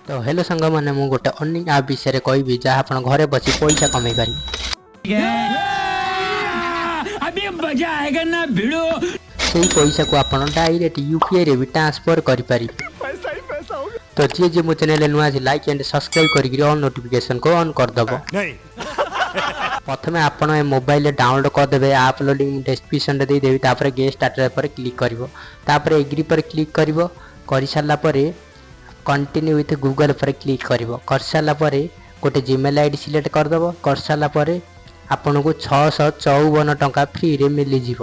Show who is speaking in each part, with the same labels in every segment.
Speaker 1: तो हेलो सांग मैंने मुझे गोटे अर्निंग आप विषय कहबी जहाँ आप घरे बसी पैसा कमाई पारि
Speaker 2: अभी मजा आएगा ना भिड़ो।
Speaker 1: से पैसा को आप डायरेक्ट यूपीआई रे भी ट्रांसफर करें। तो जी जी मो चैनल नुआ लाइक एंड सब्सक्राइब कर ऑन नोटिफिकेशन को ऑन करदेव। प्रथम आप मोबाइल डाउनलोड करदे आप लिंक डिस्क्रिप्शन में देदेवि तापर गेट स्टार्टर पर क्लिक कर एग्री पर क्लिक कर सारापर कंटिन्यू विथ गूगल पर क्लिक कर सारापर गोटे जीमेल आईडी सिलेक्ट करदेव कर सारापर आपन को 654 टंका फ्री रे मिल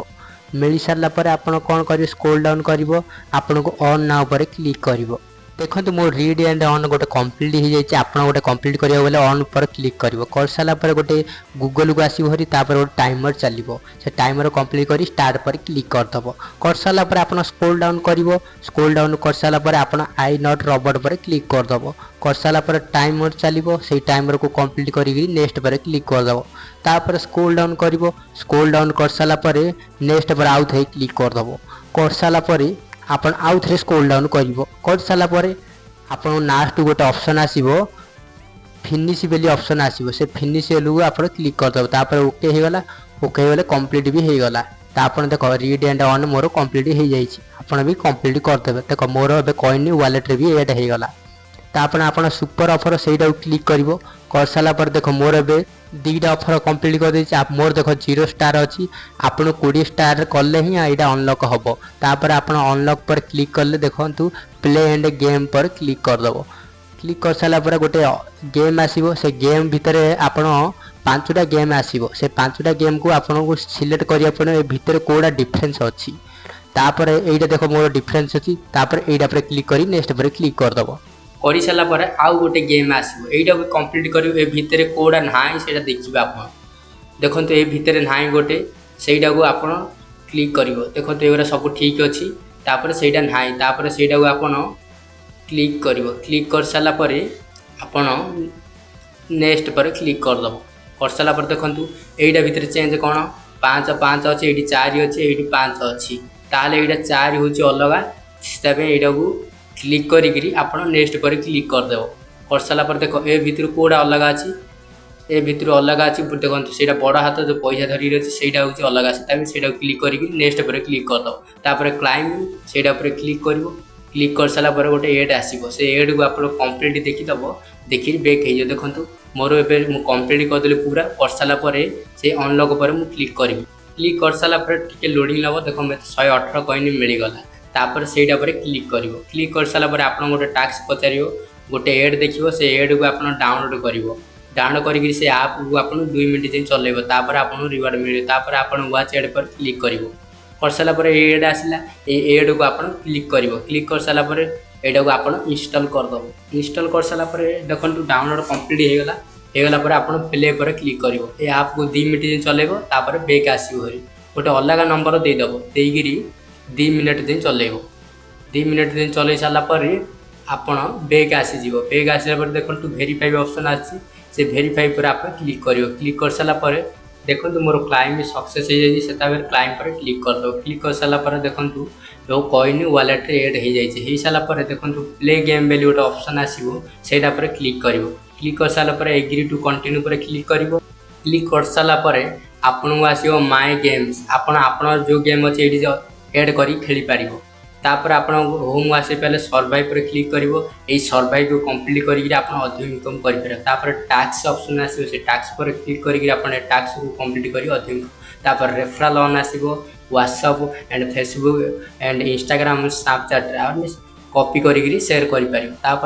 Speaker 1: मिल सारापर आपन कौन कर स्क्रॉल डाउन कर आपन को ऑन नाउ पर क्लिक कर देखो मो रीड एंड ऑन गोटे कम्प्लीट हो जाए आप गोटे कम्प्लीट करेंगे ऑन पर क्लिक कर सारापर गोटे गूगल को आसो हरी गोटे टाइमर चलो से टाइमर कम्प्लीट कर स्टार्ट पर क्लिक करदेव कर सारापर आप स्क्रॉल डाउन कर सारापर आप आई नॉट रोबोट पर क्लिक करदेव कर सारापर टाइमर चलो से टाइमर को कम्प्लीट कर नेक्स्ट पर क्लिक करदेव तापर स्क्रॉल डाउन कर सारापर नेक्स्ट पर आउ थे क्लिक करदेव कर सारापर आपन आउ थे स्क्रॉल डाउन कर सारापर आपन लास्ट गोटे ऑप्शन आसीबो फिनिश बेली ऑप्शन आसीबो से फिनिश बेलू आप क्लिक करदेव तापर ओके होगला ओके होगले कंप्लीट भी होगला तो आप देख read and on more complete हो जाए आपन भी कंप्लीट करदेवे देख मोर ए कॉइन वालेट भी एड होगला तापर आप सुपर ऑफर से क्लिक कर सारापर देख मोर ए दीटा ऑफर कंप्लीट कर देछि आप मोर देख 0 स्टार अच्छी आपन 20 स्टार कले ही यहाँ अनलॉक हम तापर आप अनलॉक पर क्लिक कले देखु प्ले एंड गेम पर क्लिक करदेव क्लिक कर सारापर गोटे गेम आसीबो से गेम भितर आपन 5टा गेम आसीबो से 5टा गेम को आपन को सिलेक्ट करिया भितर कोड़ा डिफरेंस अच्छी तापर एटा देख मोर डिफरेंस अच्छी तापर एटा पर क्लिक करी नेक्स्ट पर क्लिक करदेव
Speaker 3: कर सारापर आउ गोटे गेम आसो यहीटा कम्प्लीट कर भितर कौटा ना से देखिए आप देखो ये भितर ना गोटे सहीटा को आप क्लिक कर देखो ये सब ठीक अच्छी तापर सहीटा ना तापर सहीटा को आप क्लिक कर सारापर आपन नेक्स्ट पर क्लिक करदेव कर सारापर देखो यहीटा भितर चेंज कौन 5 5 अच्छे ये 4 अच्छे ये 5 अच्छी ताल यहाँ 4 हूँ अलग यहाँ को क्लिक करी आपन नेक्स्ट पर क्लिक करदेव कर सारापर देख ए भितर कौटा अलग अच्छी ए भितर अलग अच्छी देखो से बड़ हाथ जो पैसा धरी अच्छे से अलग अच्छे से क्लिक कर नेक्स्ट पर क्लिक करदेव तापर क्लाइम से क्लिक कर सारापर गोटे एड आसो से एड को आप कंप्लीट देखीदेव देखिए बैक हो देखो मोर ए कंप्लीट करदेली पूरा कर सारापर से अनलॉक पर मुझे क्लिक कर सारापर टे लोडिंग नब देखो मत 118 कॉइन मिलगला तापर सेटा पर क्लिक कर सारापर आप गोटे टास्क पचार गोटे एड देखिए से एड को आप डाउनलोड कर से आप को आप 2 मिनट जाए चलेब तापर आप रिवार्ड मिले तापर आप वाच एड पर क्लिक कर सारापर एड आसला एड को आप क्लिक कर सारापर एटा को आप इंस्टॉल करदेव इंस्टॉल कर सारापर देखो डाउनलोड कंप्लीट होगला पर आप प्ले पर क्लिक कर आप को 2 मिनट जाए चलेब तापर बैक आसो गोटे अलग नंबर देदेव देकरी 2 मिनट दिन चलेब 2 मिनट दिन चल सारापर आपड़ बैक आसीज बैक आसापर देखो वेरीफाई ऑप्शन आसी से वेरीफाई पर आप क्लिक कर सारापर देखो मोर क्लाइम सक्सेस हो जाए क्लाइम पर क्लिक कर सारापर देखो जो कॉइन वालेट एड हो सारापर देखो प्ले गेम बेली गोटे ऑप्शन आसो से क्लिक कर सारापर एग्री टू कंटिन्यू पर क्लिक कर सारापर आपन को आसो माय गेम्स आपन जो गेम अच्छे एड करी खेली पार तापर आप होम आसे पहले सर्वाइव पर क्लिक कर सर्वाइव को कंप्लीट कर अधिक इनकम कर टैक्स ऑप्शन आसो से टैक्स पर क्लिक कर टैक्स को कंप्लीट कर अधिक तापर रेफरल ऑन आसो WhatsApp and Facebook and Instagram Snapchat copy करी शेयर कर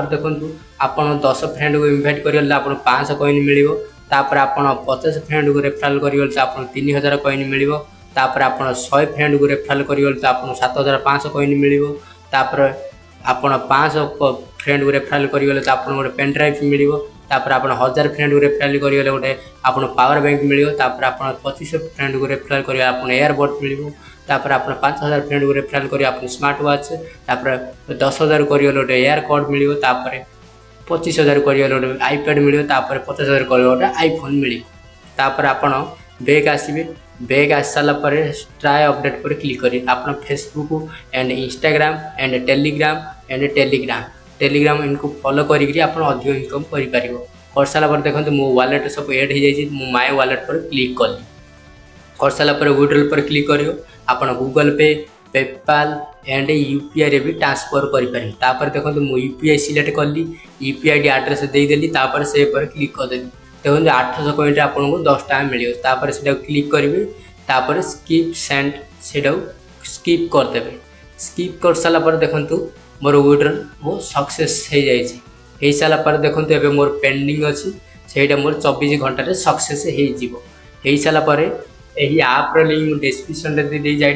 Speaker 3: देखो आप 10 फ्रेंड को इनवाइट कर 500 कॉइन मिल तापर आप 50 फ्रेंड को रेफरल कर आप 3000 कॉइन मिल तापर आप 100 फ्रेंड को रेफरल कर आप 7500 कॉइन मिल तापर आप 500 फ्रेंड को रेफरल कर आप गोटे पेन ड्राइव मिल तापर आप 1000 फ्रेंड को रेफरल कर गोटे आप पावर बैंक मिल तापर आप 2500 फ्रेंड को रेफरल कर आप एयरबड मिल तापर आप 5000 फ्रेंड को रेफरल कर आप स्मार्ट वॉच तापर 10000 कर गोटे एयर कॉर्ड मिल तापर 25000 कर गोटे आईपैड मिल तापर 50000 कर गोटे आईफोन मिल तापर आप बैक आसबे बैक आस सारापर ट्राई अपडेट पर क्लिक करें आप Facebook and Instagram and Telegram Telegram इनको फॉलो करी आप अधिक इनकम कर सारा देखो मो वालेट सब एड हो जाए माय वालेट पर क्लिक कली कर सारापर विड्रॉल पर क्लिक कर गूगल पे पेपाल एंड यूपीआई रे भी ट्रांसफर करें देखो मुझे यूपीआई सिलेक्ट कली यूपीआई आईडी एड्रेस देदेली से पर क्लिक करदेवी देखो 800 कॉइन आपको 10 टाइम मिले से क्लिक करेंगे स्किप सेंड से स्किप करदे स्किप कर सारापर देखो मोर विड्रॉल वो सक्सेस हो सारापर देखो ए मोर पेंडिंग अच्छी से मोर 24 घंटे सक्सेस हो सारापर यही आप्र लिंक डिस्क्रिप्शन दे जाए।